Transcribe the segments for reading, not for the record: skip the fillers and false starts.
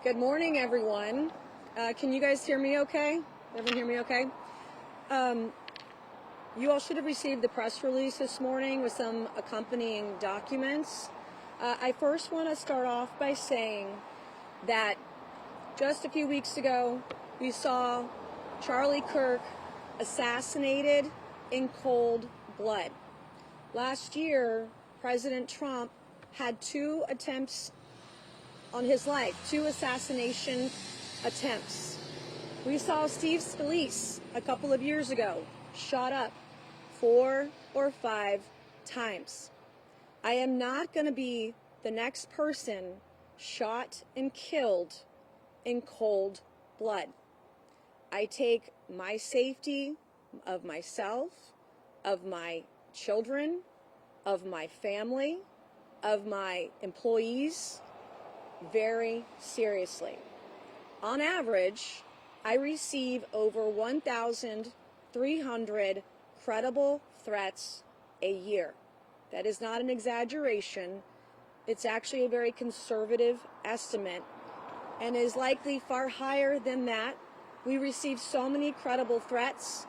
Good morning, everyone. Can you guys hear me okay? Everyone hear me okay? You all should have received the press release this morning with some accompanying documents. I first want to start off by saying that just a few weeks ago, we saw Charlie Kirk assassinated in cold blood. Last year, President Trump had 2 attempts on his life, 2 assassination attempts. We saw Steve Scalise a couple of years ago shot up 4 or 5 times. I am not going to be the next person shot and killed in cold blood. I take my safety of myself, of my children, of my family, of my employees very seriously. On average, I receive over 1,300 credible threats a year. That is not an exaggeration. It's actually a very conservative estimate and is likely far higher than that. We receive so many credible threats,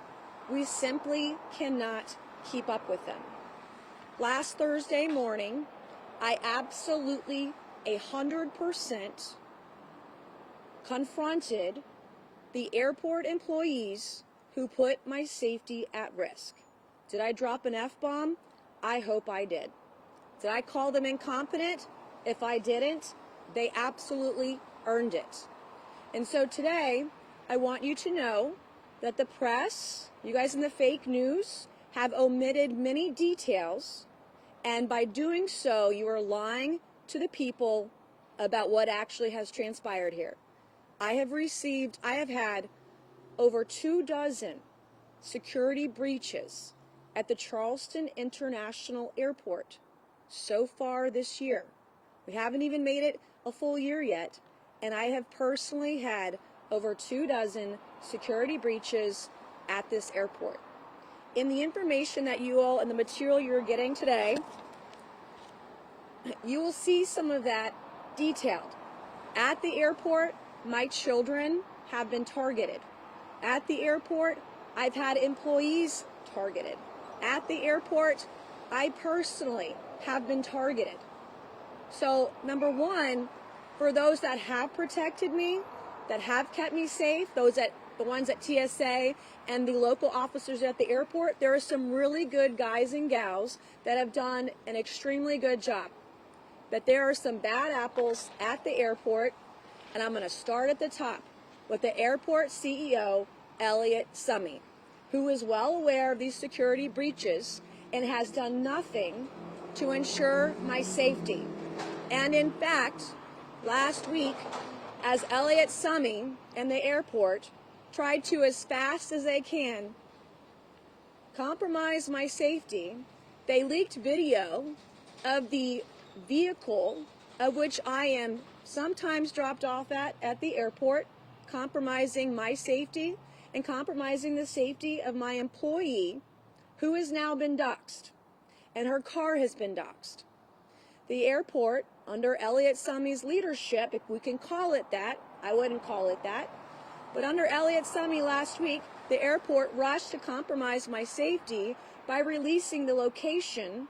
we simply cannot keep up with them. Last Thursday morning, I absolutely 100% confronted the airport employees who put my safety at risk. Did I drop an F-bomb? I hope I did. Did I call them incompetent? If I didn't, they absolutely earned it. And so today, I want you to know that the press, you guys in the fake news, have omitted many details, and by doing so, you are lying to the people about what actually has transpired here. I have had over 24 security breaches at the Charleston International Airport so far this year. We haven't even made it a full year yet, and I have personally had over 24 security breaches at this airport. In the information that you all and the material you're getting today, you will see some of that detailed. At the airport, my children have been targeted. At the airport, I've had employees targeted. At the airport, I personally have been targeted. So, number one, for those that have protected me, that have kept me safe, the ones at TSA and the local officers at the airport, there are some really good guys and gals that have done an extremely good job. But there are some bad apples at the airport, and I'm going to start at the top with the airport CEO, Elliot Summey, who is well aware of these security breaches and has done nothing to ensure my safety. And in fact, last week, as Elliot Summey and the airport tried to, as fast as they can, compromise my safety, they leaked video of the vehicle of which I am sometimes dropped off at the airport, compromising my safety and compromising the safety of my employee, who has now been doxxed, and her car has been doxxed. The airport, under Elliot Summey's leadership, if we can call it that, I wouldn't call it that, but under Elliot Summey last week, the airport rushed to compromise my safety by releasing the location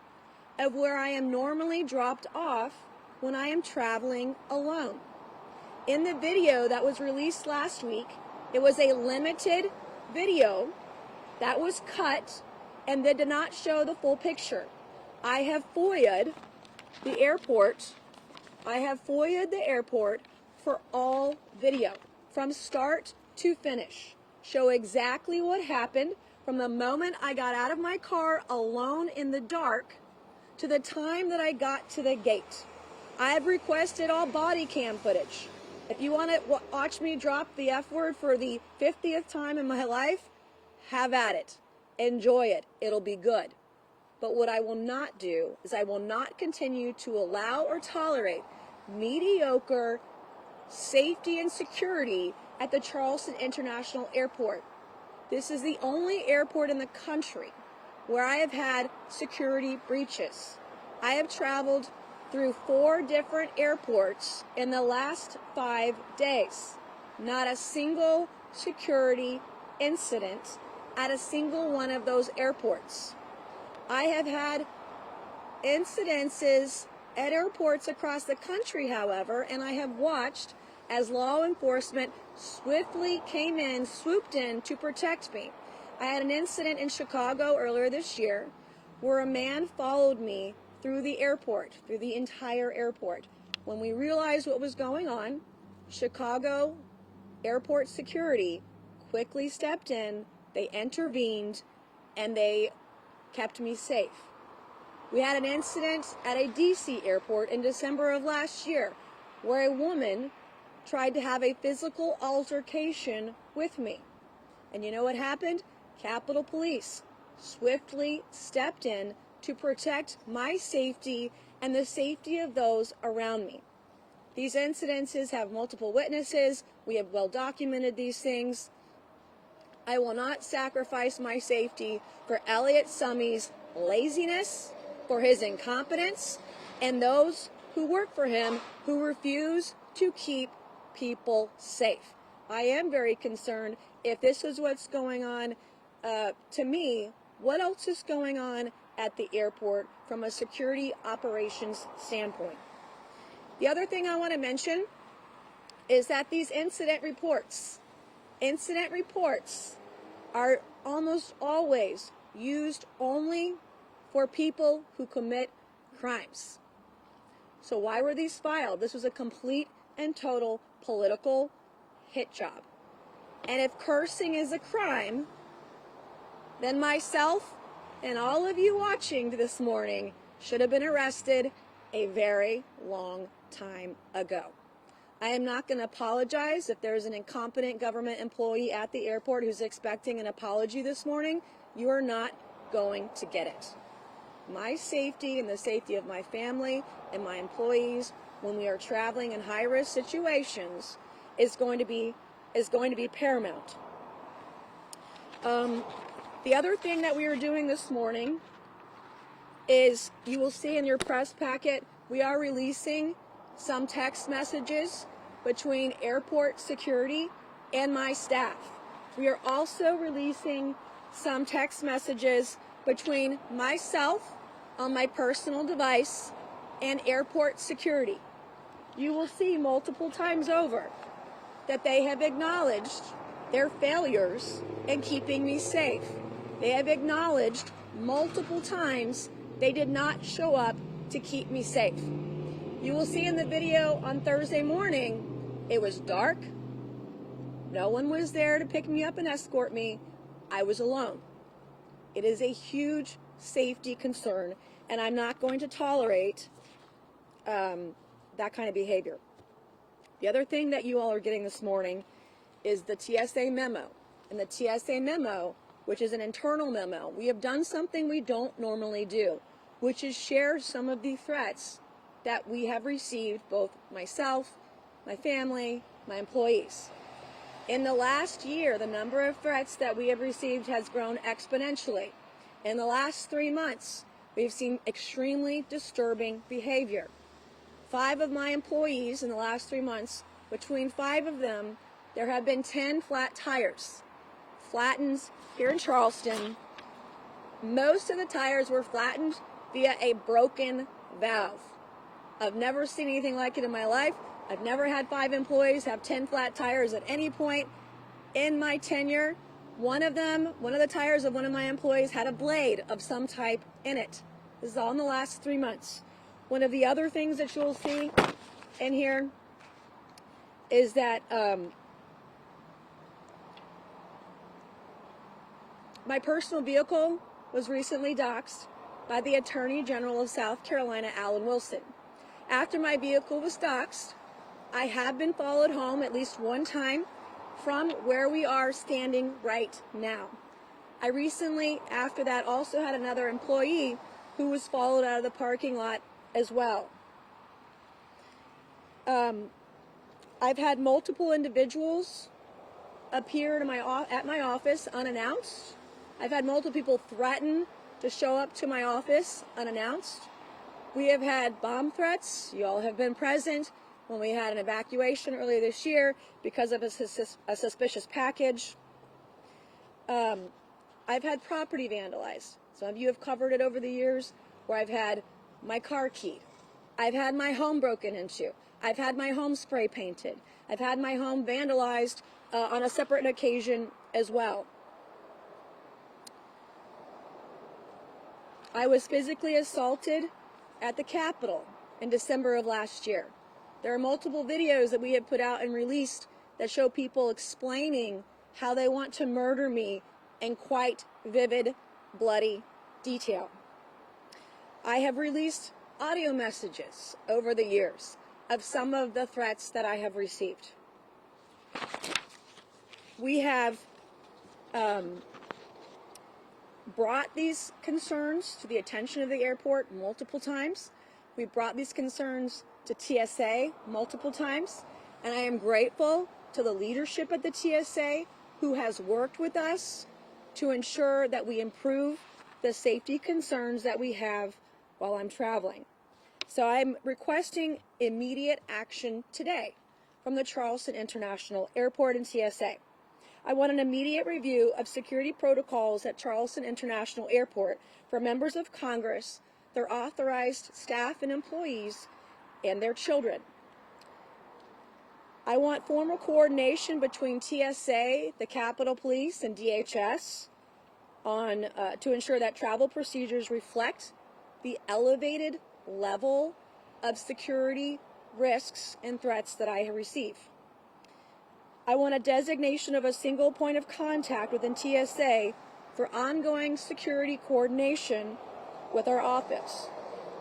of where I am normally dropped off when I am traveling alone. In the video that was released last week, it was a limited video that was cut and that did not show the full picture. I have FOIA'd the airport. I have FOIA'd the airport for all video, from start to finish. Show exactly what happened from the moment I got out of my car alone in the dark to the time that I got to the gate. I have requested all body cam footage. If you want to watch me drop the F word for the 50th time in my life, have at it. Enjoy it. It'll be good. But what I will not do is I will not continue to allow or tolerate mediocre safety and security at the Charleston International Airport. This is the only airport in the country where I have had security breaches. I have traveled through 4 different airports in the last 5 days. Not a single security incident at a single one of those airports. I have had incidences at airports across the country, however, and I have watched as law enforcement swiftly came in, swooped in to protect me. I had an incident in Chicago earlier this year where a man followed me through the airport, through the entire airport. When we realized what was going on, Chicago airport security quickly stepped in, they intervened, and they kept me safe. We had an incident at a DC airport in December of last year where a woman tried to have a physical altercation with me. And you know what happened? Capitol Police swiftly stepped in to protect my safety and the safety of those around me. These incidences have multiple witnesses. We have well documented these things. I will not sacrifice my safety for Elliot Summey's laziness, for his incompetence, and those who work for him who refuse to keep people safe. I am very concerned if this is what's going on. To me, what else is going on at the airport from a security operations standpoint? The other thing I want to mention is that these incident reports are almost always used only for people who commit crimes. So why were these filed? This was a complete and total political hit job. And if cursing is a crime, then myself and all of you watching this morning should have been arrested a very long time ago. I am not going to apologize if there's an incompetent government employee at the airport who's expecting an apology this morning. You are not going to get it. My safety and the safety of my family and my employees when we are traveling in high-risk situations is going to be paramount. The other thing that we are doing this morning is, you will see in your press packet, we are releasing some text messages between airport security and my staff. We are also releasing some text messages between myself on my personal device and airport security. You will see multiple times over that they have acknowledged their failures in keeping me safe. They have acknowledged multiple times they did not show up to keep me safe. You will see in the video on Thursday morning, it was dark. No one was there to pick me up and escort me. I was alone. It is a huge safety concern, and I'm not going to tolerate that kind of behavior. The other thing that you all are getting this morning is the TSA memo. And the TSA memo, which is an internal memo, we have done something we don't normally do, which is share some of the threats that we have received, both myself, my family, my employees. In the last year, the number of threats that we have received has grown exponentially. In the last 3 months, we've seen extremely disturbing behavior. 5 of my employees in the last 3 months, between 5 of them, there have been 10 flat tires. Flattened here in Charleston. Most of the tires were flattened via a broken valve. I've never seen anything like it in my life. I've never had 5 employees have 10 flat tires at any point in my tenure. One of the tires of one of my employees had a blade of some type in it. This is all in the last 3 months. One of the other things that you'll see in here is that my personal vehicle was recently doxxed by the Attorney General of South Carolina, Alan Wilson. After my vehicle was doxxed, I have been followed home at least one time from where we are standing right now. I recently, after that, also had another employee who was followed out of the parking lot as well. I've had multiple individuals appear at my office unannounced. I've had multiple people threaten to show up to my office unannounced. We have had bomb threats. You all have been present when we had an evacuation earlier this year because of a suspicious package. I've had property vandalized. Some of you have covered it over the years, where I've had my car keyed. I've had my home broken into. I've had my home spray painted. I've had my home vandalized on a separate occasion as well. I was physically assaulted at the Capitol in December of last year. There are multiple videos that we have put out and released that show people explaining how they want to murder me in quite vivid, bloody detail. I have released audio messages over the years of some of the threats that I have received. We have brought these concerns to the attention of the airport multiple times. We brought these concerns to TSA multiple times, and I am grateful to the leadership at the TSA who has worked with us to ensure that we improve the safety concerns that we have while I'm traveling. So I'm requesting immediate action today from the Charleston International Airport and TSA. I want an immediate review of security protocols at Charleston International Airport for members of Congress, their authorized staff and employees, and their children. I want formal coordination between TSA, the Capitol Police, and DHS to ensure that travel procedures reflect the elevated level of security risks and threats that I receive. I want a designation of a single point of contact within TSA for ongoing security coordination with our office.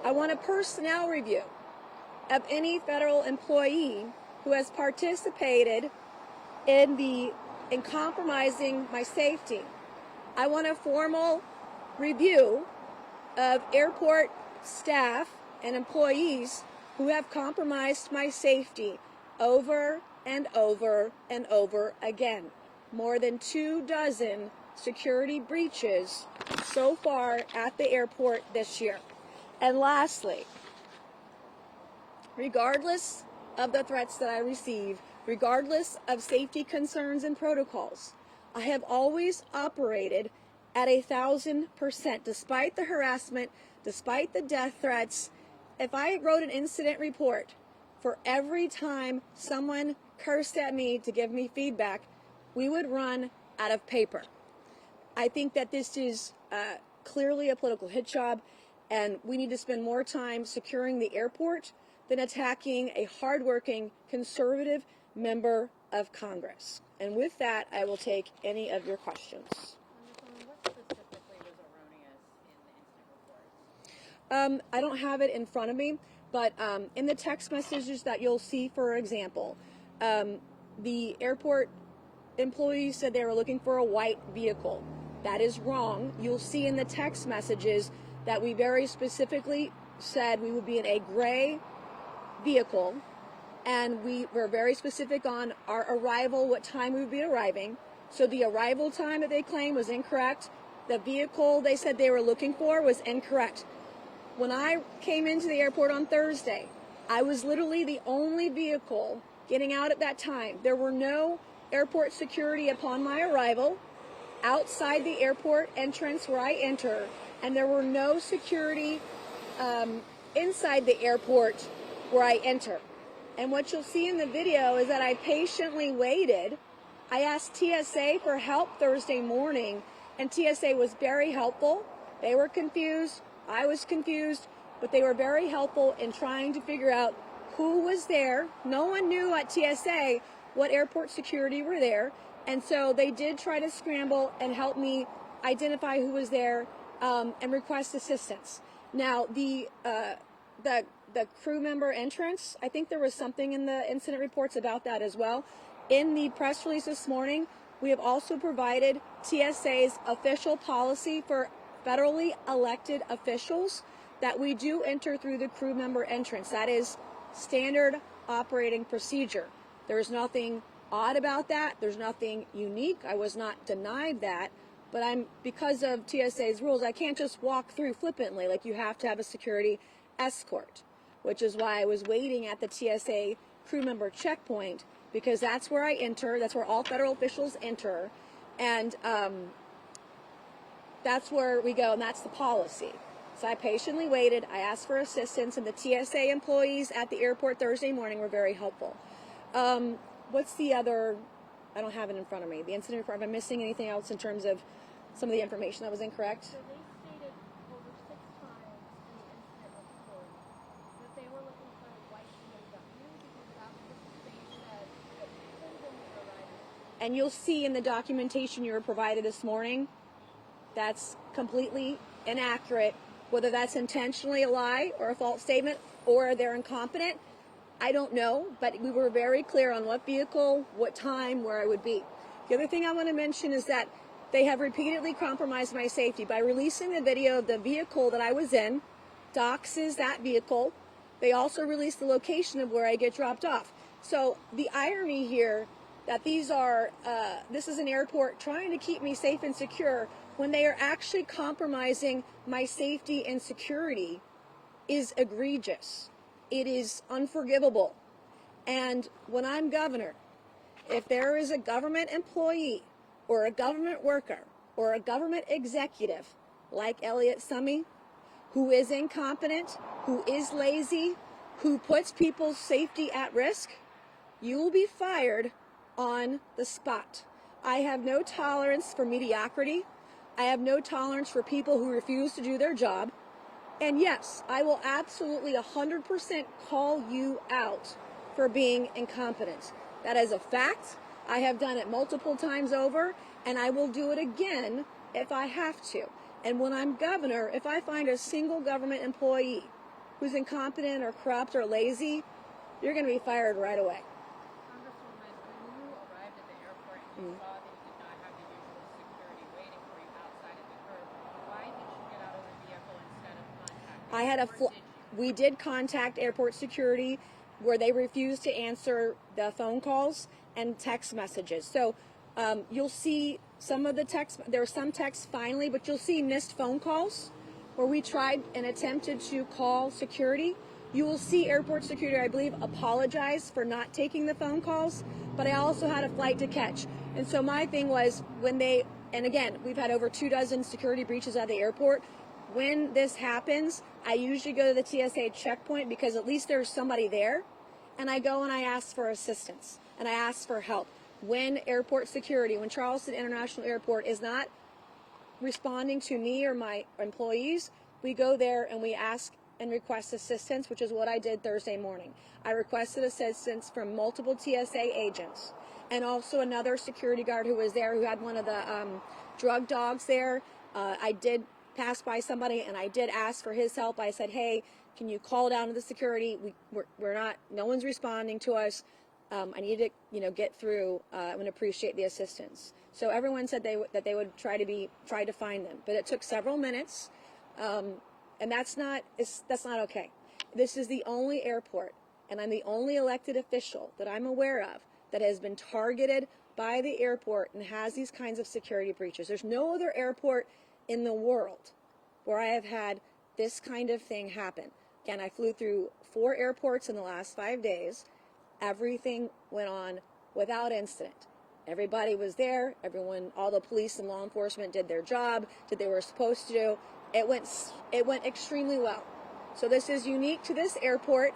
I want a personnel review of any federal employee who has participated in compromising my safety. I want a formal review of airport staff and employees who have compromised my safety over and over and over again. More than 24 security breaches so far at the airport this year. And lastly, regardless of the threats that I receive, regardless of safety concerns and protocols, I have always operated at 1,000%, despite the harassment, despite the death threats. If I wrote an incident report for every time someone cursed at me to give me feedback, we would run out of paper. I think that this is clearly a political hit job, and we need to spend more time securing the airport than attacking a hardworking conservative member of Congress. And with that, I will take any of your questions. What specifically was erroneous in the incident report? I don't have it in front of me, but in the text messages that you'll see, for example, the airport employees said they were looking for a white vehicle. That is wrong. You'll see in the text messages that we very specifically said we would be in a gray vehicle, and we were very specific on our arrival, what time we would be arriving. So the arrival time that they claimed was incorrect. The vehicle they said they were looking for was incorrect. When I came into the airport on Thursday, I was literally the only vehicle getting out at that time. There were no airport security upon my arrival outside the airport entrance where I enter, and there were no security inside the airport where I enter. And what you'll see in the video is that I patiently waited. I asked TSA for help Thursday morning, and TSA was very helpful. They were confused. I was confused, but they were very helpful in trying to figure out who was there. No one knew at TSA what airport security were there, and so they did try to scramble and help me identify who was there and request assistance. Now, the crew member entrance, I think there was something in the incident reports about that as well. In the press release this morning, we have also provided TSA's official policy for federally elected officials that we do enter through the crew member entrance. That is standard operating procedure. There is nothing odd about that. There's nothing unique. I was not denied that, but because of TSA's rules, I can't just walk through flippantly. Like, you have to have a security escort, which is why I was waiting at the TSA crew member checkpoint, because that's where I enter. That's where all federal officials enter. And that's where we go, and that's the policy. So I patiently waited. I asked for assistance, and the TSA employees at the airport Thursday morning were very helpful. What's the other? I don't have it in front of me. The incident report. Am I missing anything else in terms of some of the information that was incorrect? So they stated over 6 times in the incident report that they were looking for a white BMW because that's what they said that pulled them to the rider. And you'll see in the documentation you were provided this morning, that's completely inaccurate. Whether that's intentionally a lie or a false statement or they're incompetent, I don't know, but we were very clear on what vehicle, what time, where I would be. The other thing I want to mention is that they have repeatedly compromised my safety by releasing the video of the vehicle that I was in, doxes that vehicle. They also released the location of where I get dropped off. So the irony here that this is an airport trying to keep me safe and secure when they are actually compromising my safety and security is egregious. It is unforgivable. And when I'm governor, if there is a government employee or a government worker or a government executive like Elliot Summey, who is incompetent, who is lazy, who puts people's safety at risk, you will be fired on the spot. I have no tolerance for mediocrity. I have no tolerance for people who refuse to do their job. And yes, I will absolutely 100% call you out for being incompetent. That is a fact. I have done it multiple times over, and I will do it again if I have to. And when I'm governor, if I find a single government employee who's incompetent or corrupt or lazy, you're going to be fired right away. Congresswoman, when you arrived at the airport and you saw that you did not have the usual security waiting for you outside at the curb, why did you get out of the vehicle instead of contacting? We did contact airport security, where they refused to answer the phone calls and text messages. So you'll see some of the text. There were some texts finally, but you'll see missed phone calls where we tried and attempted to call security. You will see airport security, I believe, apologize for not taking the phone calls, but I also had a flight to catch. And so my thing was and again, we've had over 24 security breaches at the airport. When this happens, I usually go to the TSA checkpoint because at least there's somebody there. And I go and I ask for assistance and I ask for help. When airport security, when Charleston International Airport is not responding to me or my employees, we go there and we ask and request assistance, which is what I did Thursday morning. I requested assistance from multiple TSA agents and also another security guard who was there who had one of the drug dogs there. I did pass by somebody and I did ask for his help. I said, hey, can you call down to the security? No one's responding to us. I need to, get through and appreciate the assistance. So everyone said that they would try to find them, but it took several minutes, and that's not okay. This is the only airport, and I'm the only elected official that I'm aware of that has been targeted by the airport and has these kinds of security breaches. There's no other airport in the world where I have had this kind of thing happen. Again, I flew through 4 airports in the last 5 days. Everything went on without incident. Everybody was there. All the police and law enforcement did their job, did they were supposed to do. It went extremely well. So this is unique to this airport.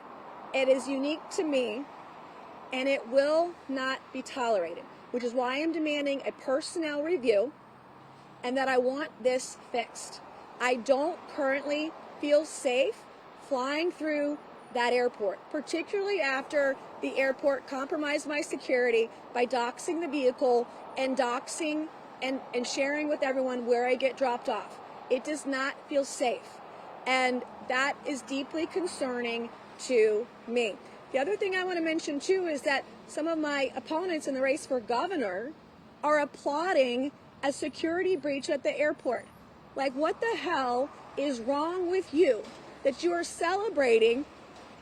It is unique to me, and it will not be tolerated, which is why I'm demanding a personnel review and that I want this fixed. I don't currently feel safe flying through that airport, particularly after the airport compromised my security by doxing the vehicle and doxing and sharing with everyone where I get dropped off. It does not feel safe, and that is deeply concerning to me. The other thing I want to mention too is that some of my opponents in the race for governor are applauding a security breach at the airport. Like, what the hell is wrong with you that you are celebrating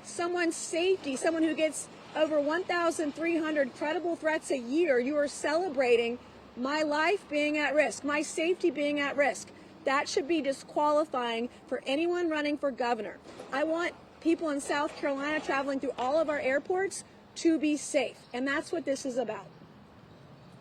someone's safety, someone who gets over 1,300 credible threats a year? You are celebrating my life being at risk, my safety being at risk. That should be disqualifying for anyone running for governor. I want people in South Carolina traveling through all of our airports to be safe, and that's what this is about.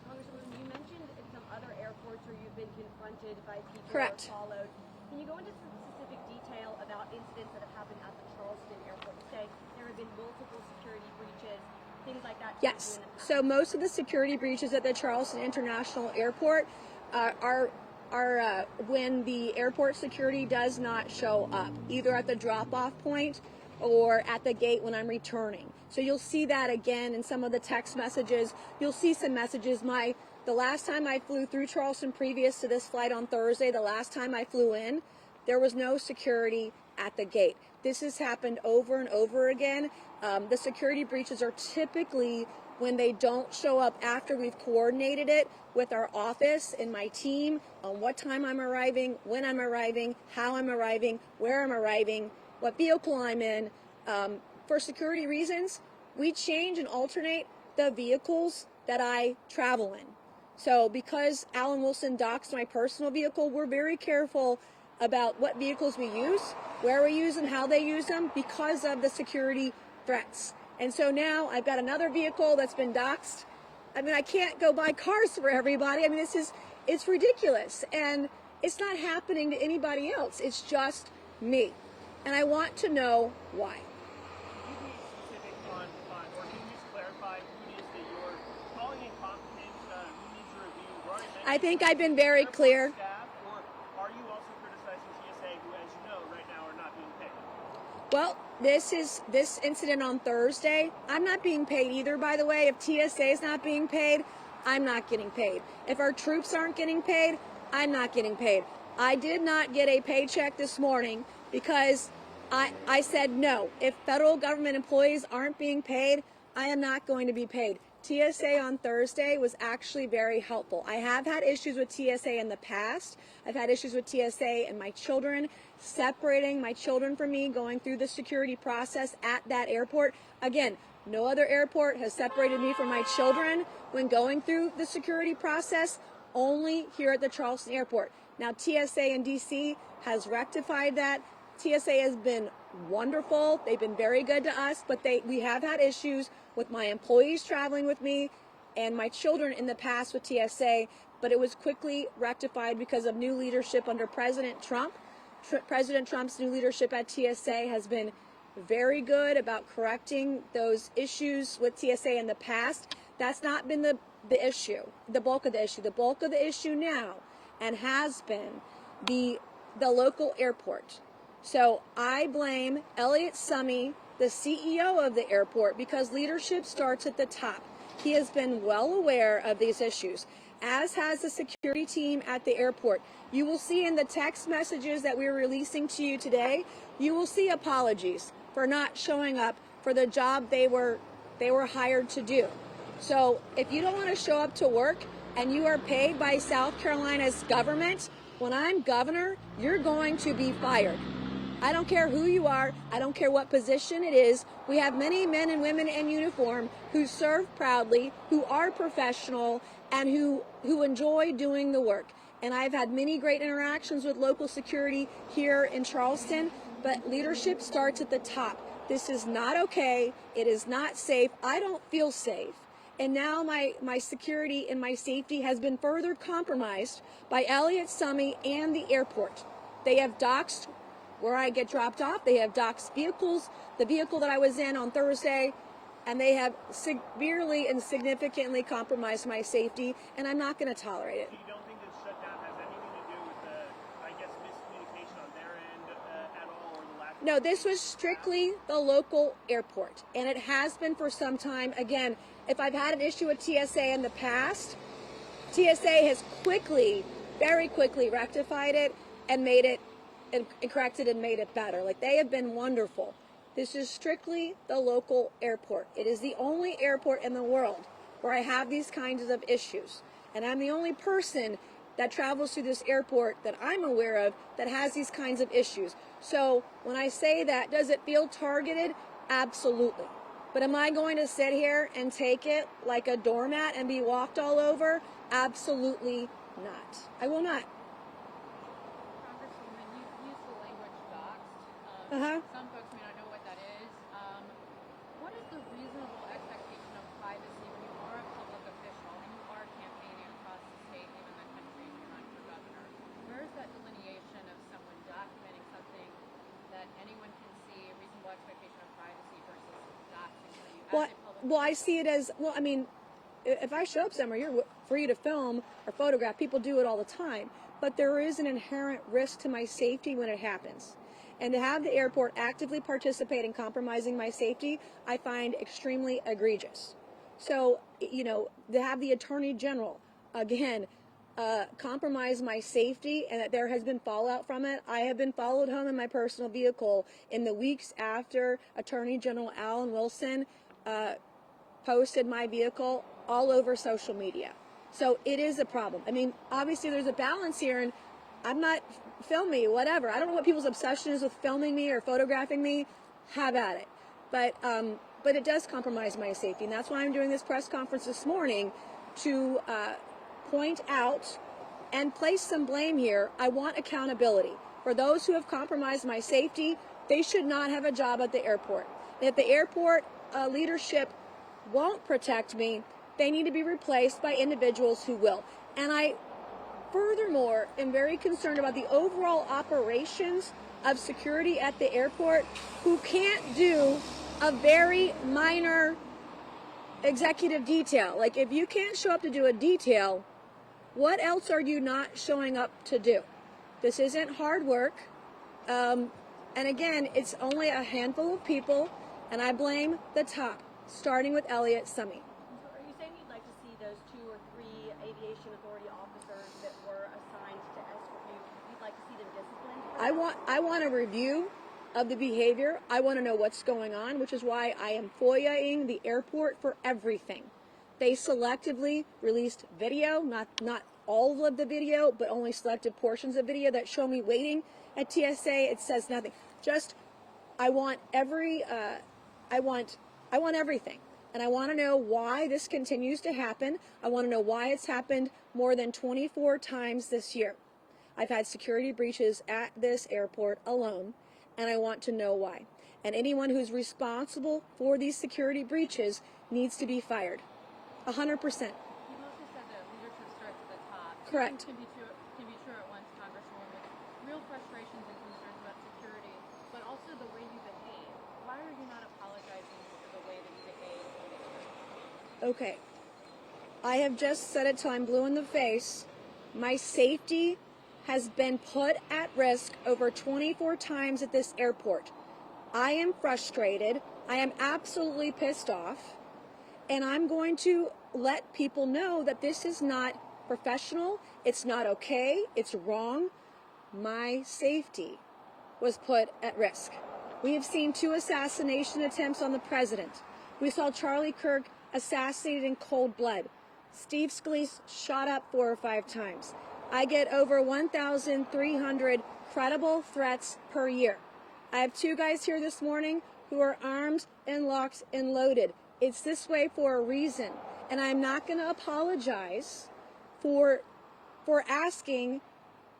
Congresswoman, you mentioned some other airports where you've been confronted by people Correct. or followed. Can you go into some specific detail about incidents that have happened at the Charleston airport? Say there have been multiple security breaches, things like that. Yes. So most of the security breaches at the Charleston International Airport are when the airport security does not show up, either at the drop-off point or at the gate when I'm returning. So you'll see that again in some of the text messages. You'll see some messages. The last time I flew through Charleston previous to this flight on Thursday, the last time I flew in, there was no security at the gate. This has happened over and over again. The security breaches are typically when they don't show up after we've coordinated it with our office and my team on what time I'm arriving, when I'm arriving, how I'm arriving, where I'm arriving, what vehicle I'm in. For security reasons, we change and alternate the vehicles that I travel in. So because Alan Wilson docks my personal vehicle, we're very careful about what vehicles we use, where we use them, how they use them, because of the security threats. And so now I've got another vehicle that's been doxed. I mean, I can't go buy cars for everybody. I mean, it's ridiculous. And it's not happening to anybody else. It's just me. And I want to know why. Can you be specific on or can you just clarify who it is that you're calling incompetent, who needs a review? I think I've been very clear. Staff, or are you also criticizing TSA, who, as you know, right now are not being paid? Well, this incident on Thursday, I'm not being paid either, by the way. If TSA is not being paid, I'm not getting paid. If our troops aren't getting paid, I'm not getting paid. I did not get a paycheck this morning because I said no. If federal government employees aren't being paid, I am not going to be paid. TSA on Thursday was actually very helpful. I have had issues with TSA in the past. I've had issues with TSA and my children, separating my children from me, going through the security process at that airport. Again, no other airport has separated me from my children when going through the security process, only here at the Charleston airport. Now, TSA in DC has rectified that. TSA has been wonderful. They've been very good to us, but we have had issues with my employees traveling with me and my children in the past with TSA, but it was quickly rectified because of new leadership under President Trump. President Trump's new leadership at TSA has been very good about correcting those issues with TSA in the past. That's not been the issue, the bulk of the issue. The bulk of the issue now and has been the local airport. So I blame Elliott Summey, the CEO of the airport, because leadership starts at the top. He has been well aware of these issues, as has the security team at the airport. You will see in the text messages that we're releasing to you today, you will see apologies for not showing up for the job they were hired to do. So if you don't want to show up to work and you are paid by South Carolina's government, when I'm governor, you're going to be fired. I don't care who you are. I don't care what position it is. We have many men and women in uniform who serve proudly, who are professional, and who enjoy doing the work. And I've had many great interactions with local security here in Charleston, but leadership starts at the top. This is not okay. It is not safe. I don't feel safe. And now my security and my safety has been further compromised by Elliott Summey and the airport. They have doxed where I get dropped off. They have doxed vehicles, the vehicle that I was in on Thursday, and they have severely and significantly compromised my safety, and I'm not going to tolerate it. So you don't think this shutdown has anything to do with the, I guess, miscommunication on their end at all, or the lack of... No, this was strictly the local airport, and it has been for some time. Again, if I've had an issue with TSA in the past, TSA has very quickly rectified it and made it and corrected and made it better. Like, they have been wonderful. This is strictly the local airport. It is the only airport in the world where I have these kinds of issues. And I'm the only person that travels through this airport that I'm aware of that has these kinds of issues. So when I say that, does it feel targeted? Absolutely. But am I going to sit here and take it like a doormat and be walked all over? Absolutely not. I will not. Some folks may not know what that is. What is the reasonable expectation of privacy when you are a public official and you are campaigning across the state, even the country, and you're running for governor? Where is that delineation of someone documenting something that anyone can see, a reasonable expectation of privacy versus documenting you as a public Well, I see it as, well, I mean, if I show up somewhere, you're free to film or photograph. People do it all the time. But there is an inherent risk to my safety when it happens. And to have the airport actively participate in compromising my safety, I find extremely egregious. So, you know, to have the Attorney General, again, compromise my safety and that there has been fallout from it. I have been followed home in my personal vehicle in the weeks after Attorney General Alan Wilson posted my vehicle all over social media. So it is a problem. I mean, obviously there's a balance here, and I'm not filming, whatever. I don't know what people's obsession is with filming me or photographing me. Have at it. But it does compromise my safety, and that's why I'm doing this press conference this morning to point out and place some blame here. I want accountability. For those who have compromised my safety, they should not have a job at the airport. If the airport leadership won't protect me, they need to be replaced by individuals who will. And I, furthermore, am very concerned about the overall operations of security at the airport who can't do a very minor executive detail. Like, if you can't show up to do a detail, what else are you not showing up to do? This isn't hard work. And again, it's only a handful of people, and I blame the top, starting with Elliot Summey. Are you saying you'd like to see those 2 or 3 aviation authority officers that were assigned to escort you, you'd like to see them disciplined? I want a review of the behavior. I want to know what's going on, which is why I am FOIA-ing the airport for everything. They selectively released video, not all of the video, but only selected portions of video that show me waiting at TSA. It says nothing. Just, I want I want everything. And I want to know why this continues to happen. I want to know why it's happened more than 24 times this year. I've had security breaches at this airport alone, and I want to know why. And anyone who's responsible for these security breaches needs to be fired. 100%. You also said that leadership starts at the top. Correct. Can be true at once, Congresswoman, with real frustrations and concerns about security, but also the way you behave. Why are you not apologizing for the way that you behave? Okay. I have just said it till I'm blue in the face. My safety has been put at risk over 24 times at this airport. I am frustrated. I am absolutely pissed off. And I'm going to let people know that this is not professional. It's not okay. It's wrong. My safety was put at risk. We have seen 2 assassination attempts on the president. We saw Charlie Kirk assassinated in cold blood. Steve Scalise shot up 4 or 5 times. I get over 1,300 credible threats per year. I have 2 guys here this morning who are armed and locked and loaded. It's this way for a reason. And I'm not going to apologize for asking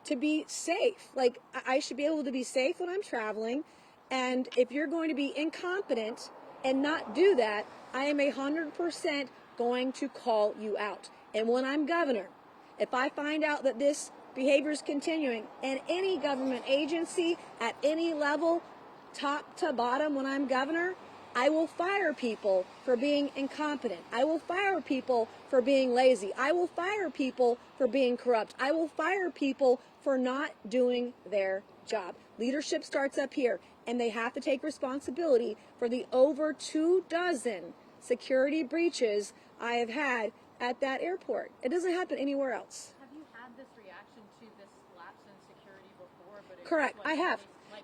to be safe. Like, I should be able to be safe when I'm traveling. And if you're going to be incompetent and not do that, I am 100% going to call you out. And when I'm governor, if I find out that this behavior is continuing in any government agency at any level, top to bottom, when I'm governor, I will fire people for being incompetent. I will fire people for being lazy. I will fire people for being corrupt. I will fire people for not doing their job. Leadership starts up here, and they have to take responsibility for the over 24 security breaches I have had at that airport. It doesn't happen anywhere else. Have you had this reaction to this lapse in security before? But Correct, I have.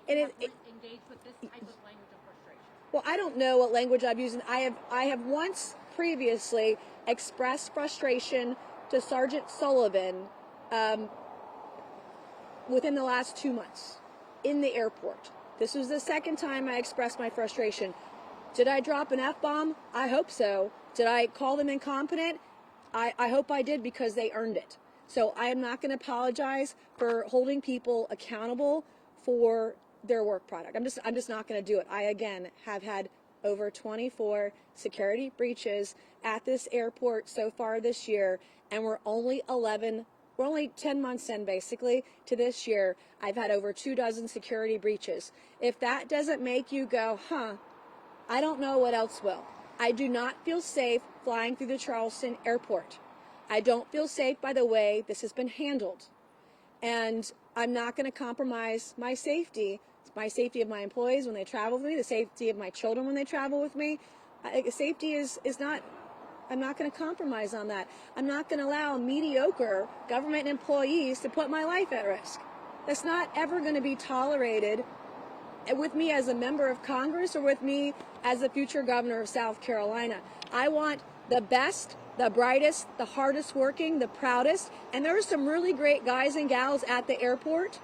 Engaged with this type of language of frustration? Well, I don't know what language I'm using. I have once previously expressed frustration to Sergeant Sullivan within the last 2 months in the airport. This was the second time I expressed my frustration. Did I drop an F-bomb? I hope so. Did I call them incompetent? I hope I did, because they earned it. So I am not going to apologize for holding people accountable for their work product. I'm just not going to do it. I, again, have had over 24 security breaches at this airport so far this year, and we're only 10 months in, basically, to this year. I've had over 24 security breaches. If that doesn't make you go, huh, I don't know what else will. I do not feel safe flying through the Charleston airport. I don't feel safe by the way this has been handled. And I'm not going to compromise my safety of my employees when they travel with me, the safety of my children when they travel with me. Safety is not, I'm not going to compromise on that. I'm not going to allow mediocre government employees to put my life at risk. That's not ever going to be tolerated with me as a member of Congress or with me as the future governor of South Carolina. I want the best, the brightest, the hardest working, the proudest, and there are some really great guys and gals at the airport,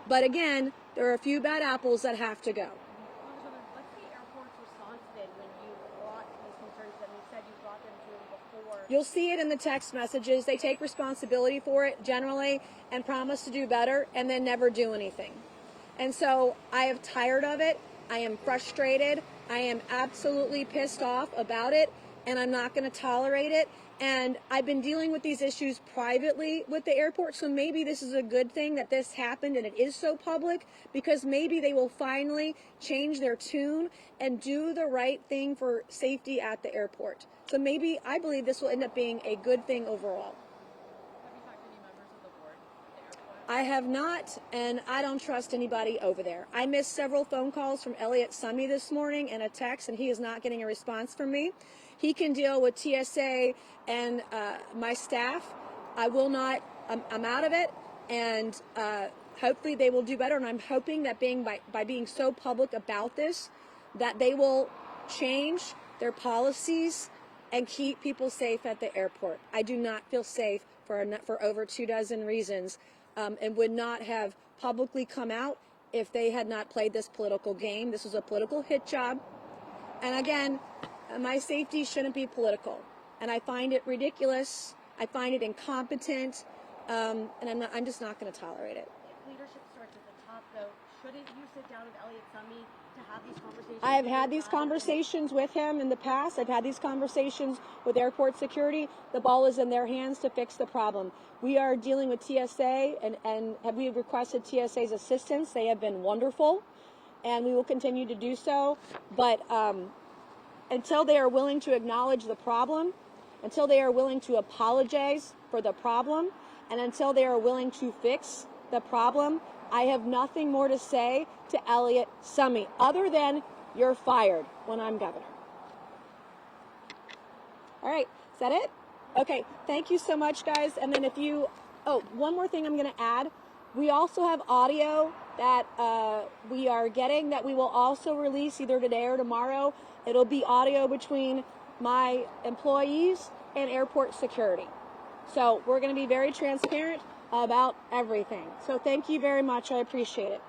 but again, there are a few bad apples that have to go. Congresswoman, what's the airport's response been when you brought these concerns to them? You said you brought them to them before. You'll see it in the text messages. They take responsibility for it generally and promise to do better and then never do anything. And so I am tired of it. I am frustrated. I am absolutely pissed off about it, and I'm not going to tolerate it. And I've been dealing with these issues privately with the airport, so maybe this is a good thing that this happened and it is so public, because maybe they will finally change their tune and do the right thing for safety at the airport. So maybe I believe this will end up being a good thing overall. Have you talked to any members of the board at the airport? I have not, and I don't trust anybody over there. I missed several phone calls from Elliot Summy this morning and a text, and he is not getting a response from me. He can deal with TSA and my staff. I will not. I'm out of it, and hopefully they will do better. And I'm hoping that by being so public about this, that they will change their policies and keep people safe at the airport. I do not feel safe for over 24 reasons, and would not have publicly come out if they had not played this political game. This was a political hit job, and again, my safety shouldn't be political, and I find it ridiculous. I find it incompetent, and I'm just not going to tolerate it. If leadership starts at the top, though, shouldn't you sit down with Elliot Summy to have these conversations? I have had these conversations with him in the past. I've had these conversations with airport security. The ball is in their hands to fix the problem. We are dealing with TSA, and we have requested TSA's assistance. They have been wonderful, and we will continue to do so. But until they are willing to acknowledge the problem, until they are willing to apologize for the problem, and until they are willing to fix the problem, I have nothing more to say to Elliot Summy other than you're fired when I'm governor. All right, is that it? Okay, thank you so much, guys. And then one more thing I'm going to add. We also have audio that we are getting that we will also release either today or tomorrow. It'll be audio between my employees and airport security. So we're going to be very transparent about everything. So thank you very much. I appreciate it.